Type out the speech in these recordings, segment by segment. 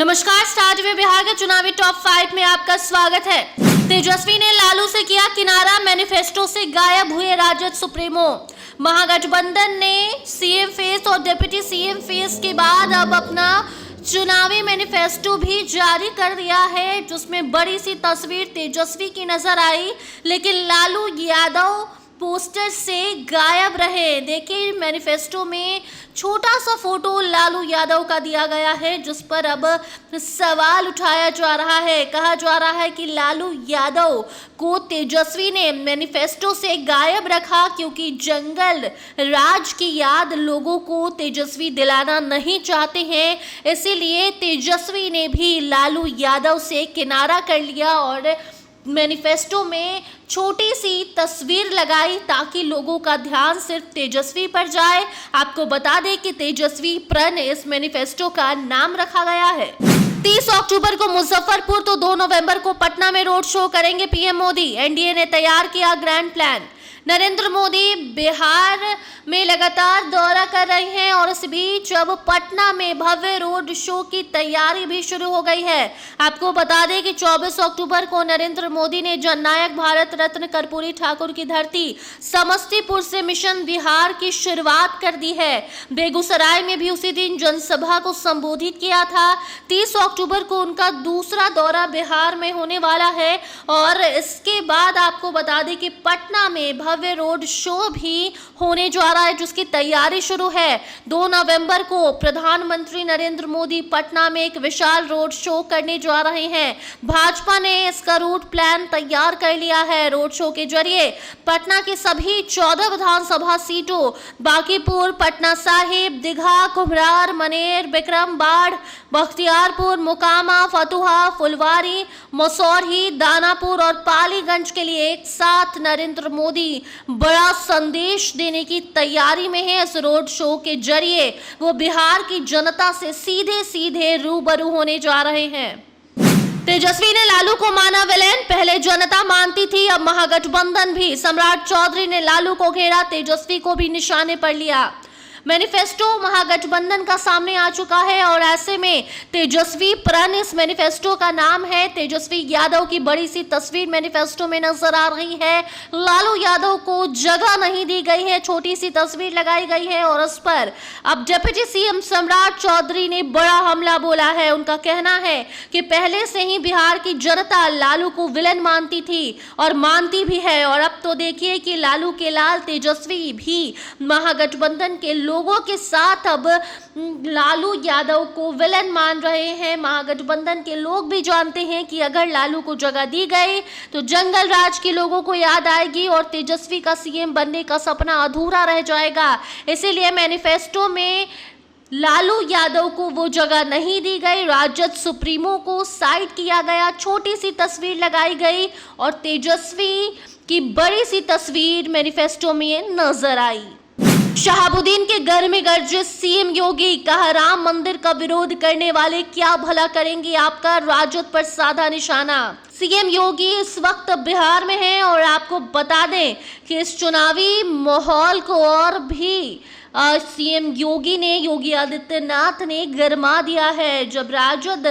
नमस्कार, star TV Bihar के चुनावी टॉप 5 में आपका स्वागत है। तेजस्वी ने लालू से किया किनारा, मैनिफेस्टो से गायब हुए राजद सुप्रीमो। महागठबंधन ने सीएम फेस और डिप्टी सीएम फेस के बाद अब अपना चुनावी मैनिफेस्टो भी जारी कर दिया है, जिसमें बड़ी सी तस्वीर तेजस्वी की नजर आई, लेकिन लालू यादव पोस्टर से गायब रहे। देखिए, मैनिफेस्टो में छोटा सा फोटो लालू यादव का दिया गया है, जिस पर अब सवाल उठाया जा रहा है। कहा जा रहा है कि लालू यादव को तेजस्वी ने मैनिफेस्टो से गायब रखा क्योंकि जंगल राज की याद लोगों को तेजस्वी दिलाना नहीं चाहते हैं। इसीलिए तेजस्वी ने भी लालू यादव से किनारा कर लिया और मैनिफेस्टो में छोटी सी तस्वीर लगाई ताकि लोगों का ध्यान सिर्फ तेजस्वी पर जाए। आपको बता दें कि तेजस्वी प्रण इस मैनिफेस्टो का नाम रखा गया है। 30 अक्टूबर को मुजफ्फरपुर तो 2 नवंबर को पटना में रोड शो करेंगे पीएम मोदी। एनडीए ने तैयार किया ग्रैंड प्लान। नरेंद्र मोदी बिहार में लगातार दौरा कर रहे हैं और इस बीच अब पटना में भव्य रोड शो की तैयारी भी शुरू हो गई है। आपको बता दें कि 24 अक्टूबर को नरेंद्र मोदी ने जननायक भारत रत्न कर्पूरी ठाकुर की धरती समस्तीपुर से मिशन बिहार की शुरुआत कर दी है। बेगूसराय में भी उसी दिन जनसभा को संबोधित किया था। 30 अक्टूबर को उनका दूसरा दौरा बिहार में होने वाला है और इसके बाद आपको बता दें कि पटना में भव्य रोड शो भी होने जा रहा है, जिसकी तैयारी शुरू है। 2 नवंबर को प्रधानमंत्री नरेंद्र मोदी पटना में एक विशाल रोड शो करने जा रहे हैं। भाजपा ने इसका रूट प्लान तैयार कर लिया है। रोड शो के जरिए पटना की सभी 14 विधानसभा सीटों बांकीपुर, पटना साहिब, दीघा, कुम्हरार, मनेर, विक्रम, बाढ़, बख्तियारपुर, मोकामा, फतुहा, फुलवारी, मसौरी, दानापुर और पालीगंज के लिए एक साथ नरेंद्र मोदी बड़ा संदेश देने की तैयारी में है। इस रोड शो के जरिए वो बिहार की जनता से सीधे सीधे रूबरू होने जा रहे हैं। तेजस्वी ने लालू को माना विलेन, पहले जनता मानती थी, अब महागठबंधन भी। सम्राट चौधरी ने लालू को घेरा, तेजस्वी को भी निशाने पर लिया। मैनिफेस्टो महागठबंधन का सामने आ चुका है और ऐसे में तेजस्वी प्रण इस मैनिफेस्टो का नाम है। तेजस्वी यादव की बड़ी सी तस्वीर मैनिफेस्टो में नजर आ रही है। लालू यादव को जगह नहीं दी गई है, छोटी सी तस्वीर लगाई गई है और उस पर अब डिप्टी सीएम सम्राट चौधरी ने बड़ा हमला बोला है। उनका कहना है कि पहले से ही बिहार की जनता लालू को विलेन मानती थी और मानती भी है, और अब तो देखिए कि लालू के लाल तेजस्वी भी महागठबंधन के लोगों के साथ अब लालू यादव को विलेन मान रहे हैं। महागठबंधन के लोग भी जानते हैं कि अगर लालू को जगह दी गई तो जंगल राज के लोगों को याद आएगी और तेजस्वी का सीएम बनने का सपना अधूरा रह जाएगा। इसीलिए मैनिफेस्टो में लालू यादव को वो जगह नहीं दी गई, राजद सुप्रीमो को साइड किया गया, छोटी सी तस्वीर लगाई गई और तेजस्वी की बड़ी सी तस्वीर मैनिफेस्टो में नजर आई। शहाबुद्दीन के घर में गरजे सीएम योगी, कहा राम मंदिर का विरोध करने वाले क्या भला करेंगे आपका, राजद पर साधा निशाना। सीएम योगी इस वक्त बिहार में हैं और आपको बता दें कि इस चुनावी माहौल को और भी सीएम योगी आदित्यनाथ ने गरमा दिया है। जब राजद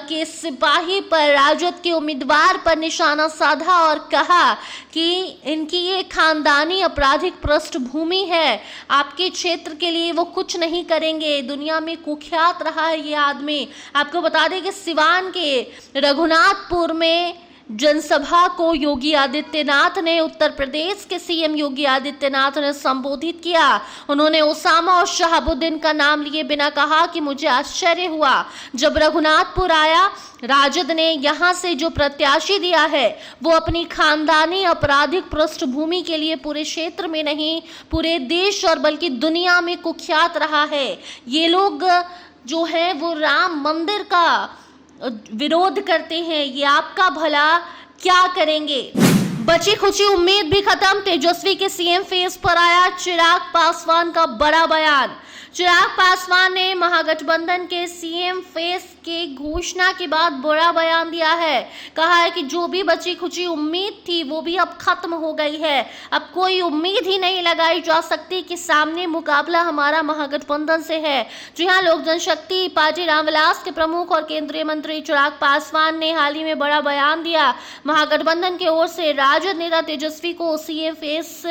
के सिपाही पर, राजद के उम्मीदवार पर निशाना साधा और कहा कि इनकी ये खानदानी आपराधिक पृष्ठभूमि है, आपके क्षेत्र के लिए वो कुछ नहीं करेंगे। दुनिया में कुख्यात रहा है ये आदमी। आपको बता दें कि सिवान के रघुनाथपुर में जनसभा को योगी आदित्यनाथ ने, उत्तर प्रदेश के सीएम योगी आदित्यनाथ ने संबोधित किया। उन्होंने ओसामा और शहाबुद्दीन का नाम लिए बिना कहा कि मुझे आश्चर्य हुआ जब रघुनाथपुर आया। राजद ने यहां से जो प्रत्याशी दिया है वो अपनी खानदानी आपराधिक पृष्ठभूमि के लिए पूरे क्षेत्र में नहीं, पूरे देश और बल्कि दुनिया में कुख्यात रहा है। ये लोग जो है वो राम मंदिर का विरोध करते हैं, ये आपका भला क्या करेंगे। बची खुची उम्मीद भी खत्म, तेजस्वी के सीएम फेस पर आया चिराग पासवान का बड़ा बयान। चिराग पासवान ने महागठबंधन के सीएम फेस के घोषणा के बाद बड़ा बयान दिया है। कहा है कि जो भी बची खुची उम्मीद थी वो भी अब खत्म हो गई है। अब कोई उम्मीद ही नहीं लगाई जा सकती कि सामने मुकाबला हमारा महागठबंधन से है। जी हाँ, लोक जनशक्ति पार्टी रामविलास के प्रमुख और केंद्रीय मंत्री चिराग पासवान ने हाल ही में बड़ा बयान दिया। महागठबंधन की ओर से राजद नेता तेजस्वी को सीएम फेस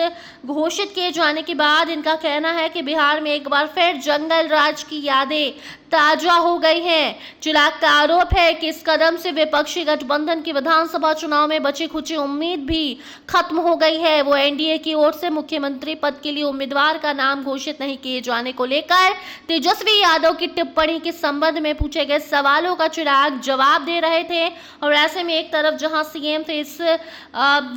घोषित किए जाने के बाद इनका कहना है कि बिहार में एक बार फिर जंगल राज की यादें ताजा हो गई हैं। चिराग का आरोप है कि इस कदम से विपक्षी गठबंधन की विधानसभा चुनाव में बची खुची उम्मीद भी खत्म हो गई है। वो एनडीए की ओर से मुख्यमंत्री पद के लिए उम्मीदवार का नाम घोषित नहीं किए जाने को लेकर तेजस्वी यादव की टिप्पणी के संबंध में पूछे गए सवालों का चिराग जवाब दे रहे थे। और ऐसे में एक तरफ जहां सीएम फेस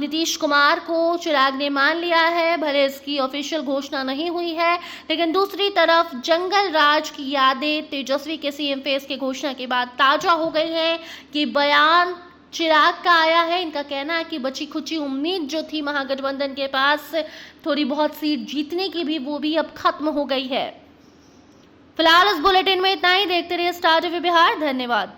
नीतीश कुमार को चिराग ने मान लिया है, भले इसकी ऑफिशियल घोषणा नहीं हुई है, लेकिन दूसरी तरफ जंगल राज की यादें तेजस्वी के सीएम फेस के घोषणा के बाद ताजा हो गई हैं कि बयान चिराग का आया है। इनका कहना है कि बची खुची उम्मीद जो थी महागठबंधन के पास थोड़ी बहुत सीट जीतने की भी, वो भी अब खत्म हो गई है। फिलहाल इस बुलेटिन में इतना ही। देखते रहिए स्टार टीवी बिहार। धन्यवाद।